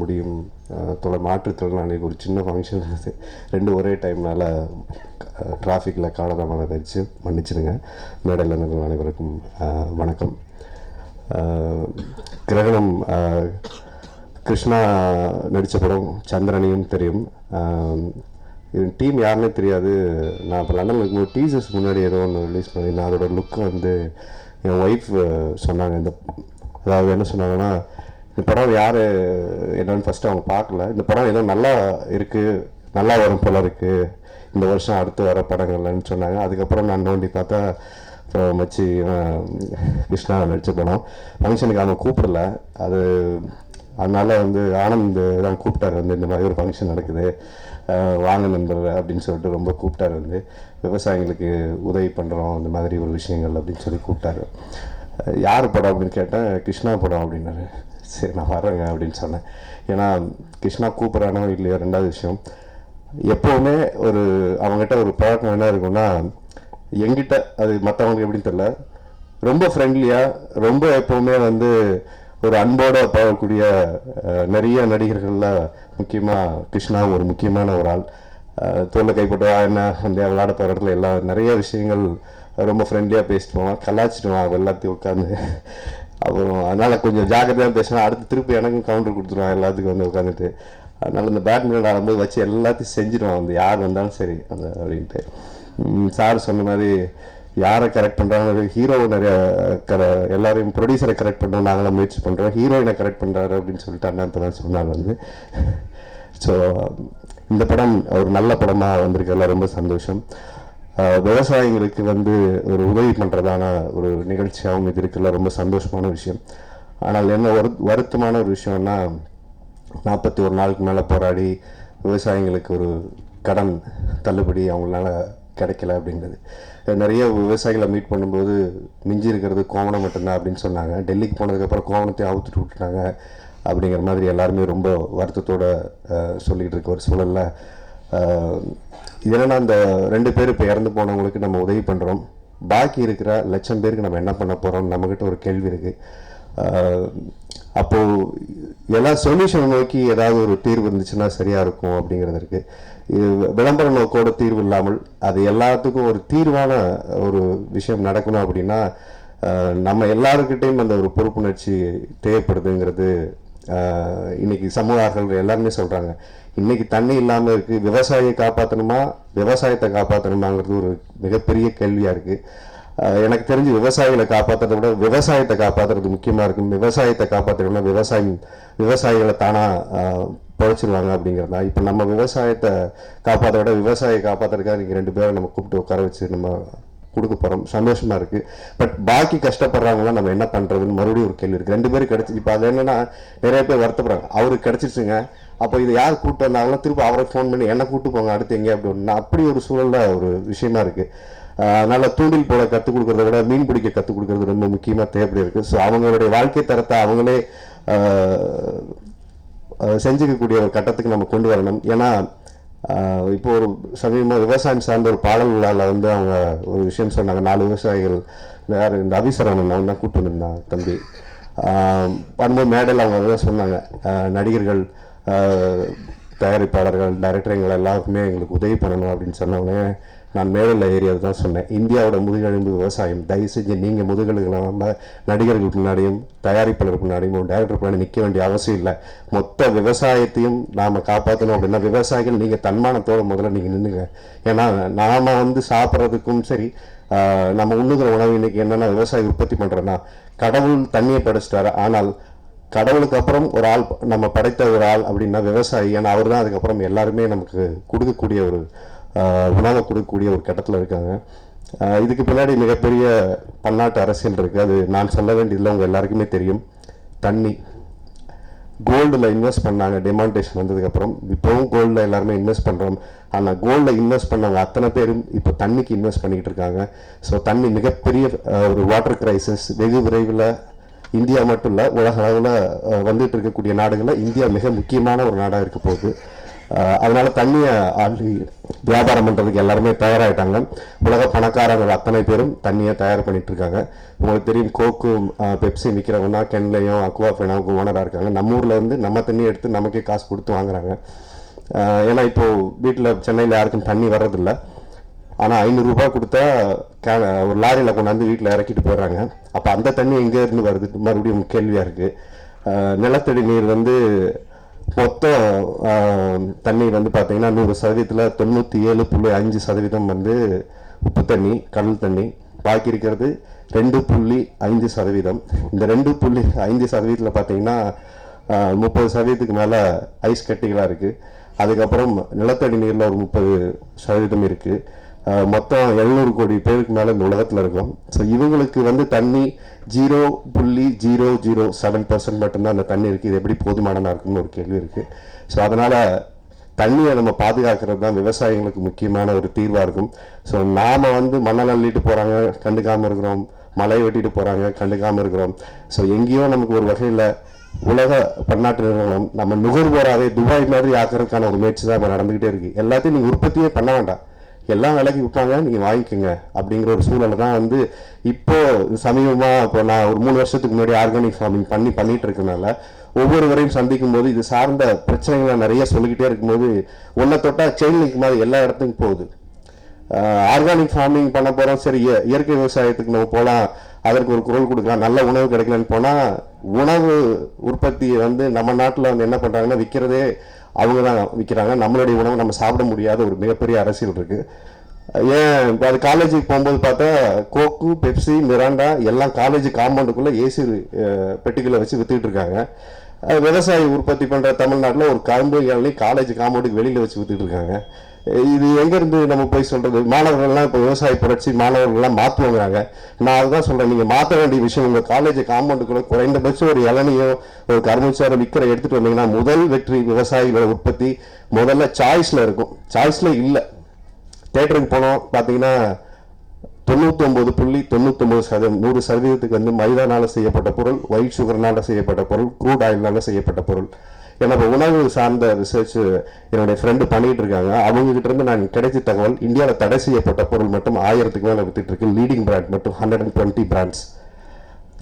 முடியும் மாற்றுத்திறனாளிக்கு ஒரு சின்ன ஃபங்க்ஷன் ரெண்டு ஒரே டைம்னால் டிராஃபிக்கில் காலதாமதம் ஆயிடுச்சு, மன்னிச்சிடுங்க. மேடையில் நிறுவன அனைவருக்கும் வணக்கம். கிரகணம் கிருஷ்ணா நடித்த படம் சந்திரனையும் தெரியும். டீம் யாருன்னே தெரியாது. நான் இப்போ லண்டனில் இருக்கும்போது டீசர்ஸ் முன்னாடி ஏதோ ஒன்று ரிலீஸ் பண்ணி நான் அதோட லுக்கை வந்து என் ஒய்ஃப் சொன்னாங்க. அதாவது என்ன சொன்னாங்கன்னா, இந்த படம் யார் என்னன்னு ஃபஸ்ட்டு அவங்க பார்க்கல, இந்த படம் ஏதோ நல்லா இருக்குது, நல்லா வரும் போல இருக்குது, இந்த வருஷம் அடுத்து வர படங்கள்லன்னு சொன்னாங்க. அதுக்கப்புறம் நான் நோண்டி பார்த்தா மச்சி கிருஷ்ணா நடித்த படம். ஃபங்க்ஷனுக்கு அவங்க கூப்பிடல, அதனால் வந்து ஆனந்த் தான் கூப்பிட்டார். வந்து இந்த மாதிரி ஒரு ஃபங்க்ஷன் நடக்குது, வாங்க நண்பர் அப்படின்னு சொல்லிட்டு ரொம்ப கூப்பிட்டார். வந்து விவசாயிகளுக்கு உதவி பண்ணுறோம் இந்த மாதிரி ஒரு விஷயங்கள் அப்படின்னு சொல்லி கூப்பிட்டாரு. யார் படம் அப்படின்னு கேட்டேன். கிருஷ்ணா படம் அப்படின்னாரு. சரி நான் வரேங்க அப்படின்னு சொன்னேன். ஏன்னா கிருஷ்ணா கூப்பிட்றானோ இல்லையோ ரெண்டாவது விஷயம், எப்போவுமே அவங்ககிட்ட ஒரு பழக்கம் என்ன இருக்குன்னா, எங்கிட்ட அது மற்றவங்களுக்கு எப்படின்னு தெரியல, ரொம்ப ஃப்ரெண்ட்லியாக, ரொம்ப எப்போவுமே வந்து ஒரு அன்போடு பழகக்கூடிய நிறைய நடிகர்களில் முக்கியமாக கிருஷ்ணா ஒரு முக்கியமான ஒரு ஆள். தோளில் கைப்பட்டு என்ன அந்த விளையாட போகிற இடத்துல எல்லாம் நிறைய விஷயங்கள் ரொம்ப ஃப்ரெண்ட்லியாக பேசிட்டு போவான், கலாச்சிடுவான் எல்லாத்தையும் உட்காந்து. அப்புறம் அதனால் கொஞ்சம் ஜாக்கிரதையாக பேசினா அடுத்து திருப்பி எனக்கும் கவுண்டர் கொடுத்துருவான் எல்லாத்துக்கும் வந்து உட்காந்துட்டு. அதனால் இந்த பேட்மிண்டன் ஆடும்போது வச்சு எல்லாத்தையும் செஞ்சிடுவான், வந்து யார் வந்தாலும் சரி அந்த அப்படின்ட்டு. சார் சொன்ன மாதிரி யாரை கரெக்ட் பண்ணுறாங்க, ஹீரோவை நிறைய எல்லாரையும் ப்ரொடியூசரை கரெக்ட் பண்ணுறோம், நாங்களாம் முயற்சி பண்ணுறோம், ஹீரோயினை கரெக்ட் பண்ணுறாரு அப்படின்னு சொல்லிட்டு அண்ணா இப்போ தான் சொன்னாங்க வந்து. ஸோ இந்த படம் ஒரு நல்ல படமாக வந்திருக்கல ரொம்ப சந்தோஷம். விவசாயிகளுக்கு வந்து ஒரு உதவி பண்ணுறதான ஒரு நிகழ்ச்சியாகவும் இது இருக்குல்ல, ரொம்ப சந்தோஷமான விஷயம். ஆனால் என்ன வருத்தமான ஒரு விஷயம்னா, 41 நாளுக்கு மேலே போராடி விவசாயிகளுக்கு ஒரு கடன் தள்ளுபடி அவங்களால கிடைக்கல அப்படின்றது. நிறைய விவசாயிகளை மீட் பண்ணும்போது மிஞ்சி இருக்கிறது கோவணம் மட்டும்தான் அப்படின்னு சொன்னாங்க. டெல்லிக்கு போனதுக்கப்புறம் கோவணத்தை அவுத்துட்டு விட்டுட்டாங்க அப்படிங்கிற மாதிரி எல்லாருமே ரொம்ப வருத்தத்தோடு சொல்லிகிட்டு இருக்க ஒரு சூழலில், இது என்னென்னா அந்த 2 பேர் இப்போ இறந்து போனவங்களுக்கு நம்ம உதவி பண்ணுறோம், பாக்கி இருக்கிற 1,00,000 பேருக்கு நம்ம என்ன பண்ண போகிறோம், நம்மக்கிட்ட ஒரு கேள்வி இருக்குது. அப்போது எல்லா சொல்யூஷனை நோக்கி ஏதாவது ஒரு தீர்வு இருந்துச்சுன்னா சரியாக இருக்கும் அப்படிங்கிறது இருக்குது. இது விளம்பர நோக்கோட தீர்வு இல்லாமல் அது எல்லாத்துக்கும் ஒரு தீர்வான ஒரு விஷயம் நடக்கணும் அப்படின்னா நம்ம எல்லாருக்கிட்டையும் அந்த ஒரு பொறுப்புணர்ச்சி தேவைப்படுதுங்கிறது இன்றைக்கி சமூகர்கள் எல்லாருமே சொல்கிறாங்க. இன்றைக்கி தண்ணி இல்லாமல் இருக்குது, விவசாயியை காப்பாற்றணுமா விவசாயத்தை காப்பாற்றணுமாங்கிறது ஒரு மிகப்பெரிய கேள்வியாக இருக்குது. எனக்கு தெரிஞ்சு விவசாயிகளை காப்பாற்றுறத விட விவசாயத்தை காப்பாற்றுறது முக்கியமாக இருக்கும். விவசாயத்தை காப்பாற்றணும்னா விவசாயிகளை தானாக பொழைச்சிருவாங்க அப்படிங்கிறதா. இப்போ நம்ம விவசாயத்தை காப்பாற்ற விட விவசாயியை காப்பாற்றுறதுக்காக நீங்கள் 2 பேரை நம்ம கூப்பிட்டு உட்கார வச்சு நம்ம கொடுக்க போகிறோம், சந்தோஷமாக இருக்குது. பட் பாக்கி கஷ்டப்படுறாங்களாம் நம்ம என்ன பண்ணுறதுன்னு மறுபடியும் ஒரு கேள்வி இருக்குது. 2 பேரும் கிடச்சி இப்போ அது என்னென்னா நிறைய பேர் வருத்தப்படுறாங்க, அவருக்கு கிடச்சிருச்சுங்க, அப்போ இது யார் கூப்பிட்டு வந்தாங்களோ திரும்ப அவரை ஃபோன் பண்ணி என்ன கூப்பிட்டு போங்க அடுத்து எங்கே அப்படின்னு அப்படி ஒரு சூழலில் ஒரு விஷயமா இருக்குது. அதனால் தூண்டில் போட கற்றுக் கொடுக்குறத விட மீன் பிடிக்க கற்றுக் கொடுக்குறது ரொம்ப முக்கியமாக தேவைப்படி இருக்குது. ஸோ அவங்களுடைய வாழ்க்கை தரத்தை அவங்களே செஞ்சுக்கக்கூடிய ஒரு கட்டத்துக்கு நம்ம கொண்டு வரணும். ஏன்னா இப்போ ஒரு சமீபமாக விவசாயம் சார்ந்த ஒரு பாடல் விழாவில் வந்து அவங்க ஒரு விஷயம் சொன்னாங்க. 4 விவசாயிகள் யார் இந்த அபிசரவணன் அவங்க தான் கூப்பிட்டு வந்திருந்தாங்க தம்பி பண்ணும்போது மேடையில் அவங்க தான் சொன்னாங்க, நடிகர்கள் தயாரிப்பாளர்கள் டைரக்டருங்கள் எல்லாருக்குமே எங்களுக்கு உதவி பண்ணணும் அப்படின்னு சொன்னவங்க. நான் மேடையில் ஏறியது தான் சொன்னேன், இந்தியாவோட முதுகெலும்பு விவசாயம், தயவு செஞ்சு நீங்கள் முதுகெலும்பு நடிகர்களுக்கு முன்னாடியும் தயாரிப்பாளருக்கு முன்னாடியும் ஒரு டைரக்டர் முன்னாடி நிற்க வேண்டிய அவசியம் இல்லை. மொத்த விவசாயத்தையும் நாம் காப்பாற்றணும் அப்படின்னா விவசாயிகள் நீங்கள் தன்மானத்தோடு முதல்ல நீங்கள் நின்றுங்க. ஏன்னா நாம் வந்து சாப்பிட்றதுக்கும் சரி, நம்ம உண்ணுகிற உணவு இன்றைக்கி என்னென்னா விவசாயி உற்பத்தி பண்ணுறோன்னா, கடவுள் தண்ணியை படைச்சிட்டாரு, ஆனால் கடவுளுக்கு அப்புறம் ஒரு ஆள் நம்ம படைத்த ஒரு ஆள் அப்படின்னா விவசாயி. ஏன்னா அவர் தான் அதுக்கப்புறம் எல்லாருமே நமக்கு கொடுக்கக்கூடிய ஒரு உணவை கொடுக்கக்கூடிய ஒரு கட்டத்தில் இருக்காங்க. இதுக்கு பின்னாடி மிகப்பெரிய பன்னாட்டு அரசியல் இருக்குது, அது நான் சொல்ல வேண்டியதில்லை, உங்கள் எல்லாருக்குமே தெரியும். தண்ணி கோல்டில் இன்வெஸ்ட் பண்ணாங்க டிமாண்டேஷன் வந்ததுக்கப்புறம், இப்போவும் கோல்டில் எல்லாருமே இன்வெஸ்ட் பண்ணுறோம். ஆனால் கோல்டில் இன்வெஸ்ட் பண்ணவங்க அத்தனை பேரும் இப்போ தண்ணிக்கு இன்வெஸ்ட் பண்ணிக்கிட்டு இருக்காங்க. ஸோ தண்ணி மிகப்பெரிய ஒரு வாட்டர் கிரைசிஸ் வெகு விரைவில் இந்தியா மட்டும் இல்லை உலக அளவில் வந்துட்டு இருக்கக்கூடிய நாடுகளில் இந்தியா மிக முக்கியமான ஒரு நாடாக இருக்க போகுது. அதனால தண்ணியை ஆல்ரெடி வியாபாரம் பண்ணுறதுக்கு எல்லாருமே தயாராகிட்டாங்க. உலக பணக்காரர்கள் அத்தனை பேரும் தண்ணியை தயார் பண்ணிட்டு இருக்காங்க. உங்களுக்கு தெரியும், கோக்கும் பெப்சி விற்கிறவங்கன்னா கென்லையும் அக்வாஃபைனாவுக்கும் ஓனராக இருக்காங்க. நம்ம ஊரில் வந்து நம்ம தண்ணியை எடுத்து நமக்கே காசு கொடுத்து வாங்குறாங்க. ஏன்னா இப்போது வீட்டில் சென்னையில் யாருக்கும் தண்ணி வர்றதில்லை. ஆனால் 500 ரூபாய் கொடுத்தா ஒரு லாரியில் கொண்டாந்து வீட்டில் இறக்கிட்டு போயிடுறாங்க. அப்போ அந்த தண்ணி எங்கேருந்து வருது மறுபடியும் கேள்வியாக இருக்குது. நிலத்தடி நீர் வந்து மொத்தம் தண்ணி வந்து பார்த்தீங்கன்னா 100%, 97.5% வந்து உப்பு தண்ணி, கடல் தண்ணி. பாக்கி இருக்கிறது 2.5%. இந்த 2.5%த்தில் பார்த்தீங்கன்னா 30%க்கு மேலே ஐஸ் கட்டிகளாக இருக்குது. அதுக்கப்புறம் நிலத்தடி நீரில் ஒரு 30% இருக்குது. மொத்தம் 700 கோடி பேருக்கு மேலே இந்த உலகத்தில் இருக்கும். ஸோ இவங்களுக்கு வந்து தண்ணி 0.007% மட்டும்தான் அந்த தண்ணி இருக்குது. இது எப்படி போதுமானதாக இருக்குன்னு ஒரு கேள்வி இருக்குது. ஸோ அதனால் தண்ணியை நம்ம பாதுகாக்கிறது தான் விவசாயிகளுக்கு முக்கியமான ஒரு தீர்வாக இருக்கும். ஸோ நாம் வந்து மண்ணை அள்ளிட்டு போகிறாங்க, கண்டுக்காமல் இருக்கிறோம். மலை வெட்டிட்டு போகிறாங்க, கண்டுக்காமல் இருக்கிறோம். ஸோ எங்கேயோ நமக்கு ஒரு வகையில் உலக பன்னாட்டு நிறுவனம் நம்ம நுகர்வோராகவே துபாய் மாதிரி ஆக்கிறதுக்கான ஒரு முயற்சி தான் இப்போ நடந்துக்கிட்டே இருக்குது. எல்லாத்தையும் நீங்கள் உற்பத்தியே பண்ண வேண்டாம், எல்லாம் விலைக்கு விற்பாங்க, நீங்கள் வாங்கிக்கோங்க அப்படிங்கிற ஒரு சூழலை தான் வந்து இப்போது சமீபமாக இப்போ நான் ஒரு 3 வருஷத்துக்கு முன்னாடி ஆர்கானிக் ஃபார்மிங் பண்ணிகிட்டு இருக்கனால ஒவ்வொருவரையும் சந்திக்கும் போது இது சார்ந்த பிரச்சனைகளை நிறைய சொல்லிக்கிட்டே இருக்கும்போது ஒன்றை தொட்டால் செயின் லிங்க் மாதிரி எல்லா இடத்துக்கும் போகுது. ஆர்கானிக் ஃபார்மிங் பண்ண போகிறோம், சரி இயற்கை விவசாயத்துக்கு நம்ம போகலாம், அதற்கு ஒரு குரல் கொடுக்கலாம், நல்ல உணவு கிடைக்கலன்னு போனால் உணவு உற்பத்தியை வந்து நம்ம நாட்டில் வந்து என்ன பண்ணுறாங்கன்னா விற்கிறதே அவங்க தான் விற்கிறாங்க. நம்மளுடைய உணவு நம்ம சாப்பிட முடியாத ஒரு மிகப்பெரிய அரசியல் இருக்குது. ஏன் இப்போ அது காலேஜுக்கு போகும்போது பார்த்தா கோக்கு, பெப்சி, மிராண்டா எல்லாம் காலேஜ் காம்பவுண்டுக்குள்ளே ஏசி பெட்டிகளை வச்சு விற்றுக்கிட்டு இருக்காங்க. விவசாயி உற்பத்தி பண்ணுற தமிழ்நாட்டில் ஒரு கரும்பு இளநீ காலேஜ் காம்பவுண்டுக்கு வெளியில் வச்சு விற்றுக்கிட்டு இருக்காங்க. இது எங்கேருந்து நம்ம போய் சொல்கிறது? மாணவர்கள்லாம் இப்போ விவசாய புரட்சி மாணவர்கள்லாம் மாற்றுவாங்கிறாங்க. நான் அதுதான் சொல்கிறேன், நீங்கள் மாற்ற வேண்டிய விஷயம் உங்கள் காலேஜ் காம்பவுண்டுக்குள்ள குறைந்தபட்சம் ஒரு இளநியோ ஒரு கரும்புச்சாரம் விற்கிற எடுத்துகிட்டு வந்தீங்கன்னா முதல் வெற்றி விவசாயிகளோட உற்பத்தி முதல்ல சாய்ஸில் இருக்கும். சாய்ஸில் இல்லை. தேட்டருக்கு போனோம் பார்த்தீங்கன்னா 99.99% 100%க்கு வந்து மைதானால் செய்யப்பட்ட பொருள், ஒயிட் சுகர்னால் செய்யப்பட்ட பொருள், க்ரூட் ஆயில்னால் செய்யப்பட்ட பொருள். ஏன்னா இப்போ உணவு சார்ந்த ரிசர்ச் என்னுடைய ஃப்ரெண்டு பண்ணிகிட்டு இருக்காங்க. அவங்ககிட்ட இருந்து நான் கிடைச்ச தகவல், இந்தியாவில் தடை செய்யப்பட்ட பொருள் மட்டும் 1000க்கு மேலே வித்துட்டு இருக்கு. லீடிங் பிராண்ட் மட்டும் 120 பிராண்ட்ஸ்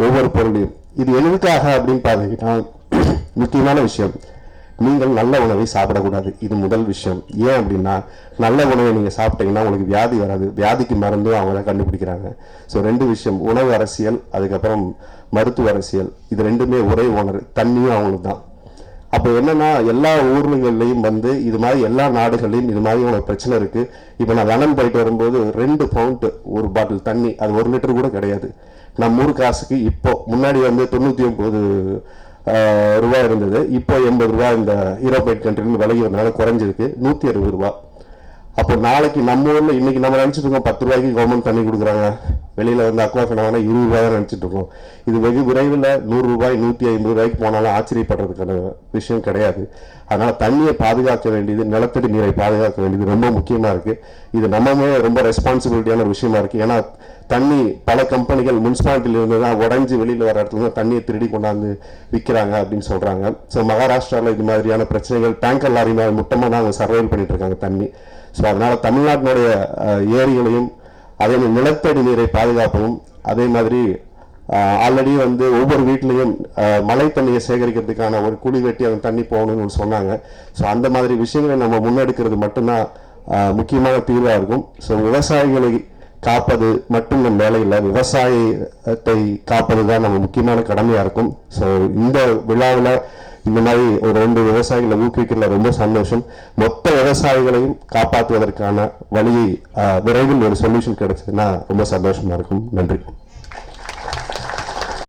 ஒவ்வொரு பொருளையும். இது எதுக்காக அப்படின்னு பார்த்தீங்கன்னா முக்கியமான விஷயம், நீங்கள் நல்ல உணவை சாப்பிடக்கூடாது. இது முதல் விஷயம். ஏன் அப்படின்னா நல்ல உணவை நீங்கள் சாப்பிட்டீங்கன்னா உங்களுக்கு வியாதி வராது. வியாதிக்கு மருந்தும் அவங்க தான் கண்டுபிடிக்கிறாங்க. ஸோ 2 விஷயம், உணவு அரசியல், அதுக்கப்புறம் மருத்துவ அரசியல். இது ரெண்டுமே ஒரே ஓனர், தண்ணியும் அவங்களுக்கு தான். அப்போ என்னன்னா எல்லா ஊர்களுகள்லையும் வந்து இது மாதிரி எல்லா நாடுகள்லையும் இது மாதிரி ஒரு பிரச்சனை இருக்குது. இப்போ நான் லண்டன் போயிட்டு வரும்போது 2 பவுண்ட் ஒரு பாட்டில் தண்ணி, அது 1 லிட்டர் கூட கிடையாது. நம்ம ஊர் காசுக்கு இப்போ முன்னாடி வந்து 99 ரூபாய் இருந்தது. இப்போ 80 ரூபாய் இந்த யூரோப்பியன் கண்ட்ரியில் விலகி வந்தனால குறைஞ்சிருக்கு, 160 ரூபா. அப்போ நாளைக்கு நம்ம ஊரில் இன்னைக்கு நம்ம நினச்சிட்டு இருக்கோம் 10 ரூபாய்க்கு கவர்மெண்ட் தண்ணி கொடுக்குறாங்க, வெளியில் வந்து அக்வாஃபைனா 20 ரூபாய் தான் நினச்சிட்டு இருக்கோம். இது வெகு விரைவில் 100 ரூபாய் 150 ரூபாய்க்கு போனாலும் ஆச்சரியப்படுறதுக்கான விஷயம் கிடையாது. அதனால் தண்ணியை பாதுகாக்க வேண்டியது, நிலத்தடி நீரை பாதுகாக்க வேண்டியது ரொம்ப முக்கியமாக இருக்குது. இது நம்மமே ரொம்ப ரெஸ்பான்சிபிலிட்டியான ஒரு விஷயமா இருக்குது. ஏன்னா தண்ணி பல கம்பெனிகள் முனிசிபாலிட்டியிலிருந்து தான் உடஞ்சி வெளியில் வர இடத்துல தான் தண்ணியை திருடி கொண்டாந்து விற்கிறாங்க அப்படின்னு சொல்கிறாங்க. ஸோ மகாராஷ்டிராவில் இது மாதிரியான பிரச்சனைகள் டேங்கர் லாரி மேலே முட்டமாக தான் அவங்க சர்வைவல் பண்ணிட்டு இருக்காங்க தண்ணி. ஸோ அதனால் தமிழ்நாட்டினுடைய ஏரிகளையும் அதே மாதிரி நிலத்தடி நீரை பாதுகாப்பவும், அதே மாதிரி ஆல்ரெடி வந்து ஒவ்வொரு வீட்லேயும் மழை தண்ணியை சேகரிக்கிறதுக்கான ஒரு குழி வெட்டி அந்த தண்ணி போகணும்னு சொன்னாங்க. ஸோ அந்த மாதிரி விஷயங்களை நம்ம முன்னெடுக்கிறது மட்டும்தான் முக்கியமான தீர்வாக இருக்கும். ஸோ விவசாயிகளை காப்பது மட்டும் நம்ம வேலை இல்லை, விவசாயத்தை காப்பது தான் நம்ம முக்கியமான கடமையாக இருக்கும். ஸோ இந்த விழாவில் இந்த மாதிரி ஒரு 2 விவசாயிகளை ஊக்குவிக்கிறதுல ரொம்ப சந்தோஷம். மொத்த விவசாயிகளையும் காப்பாற்றுவதற்கான வழியை விரைவில் ஒரு சொல்யூஷன் கிடைச்சதுன்னா ரொம்ப சந்தோஷமாக இருக்கும். நன்றி.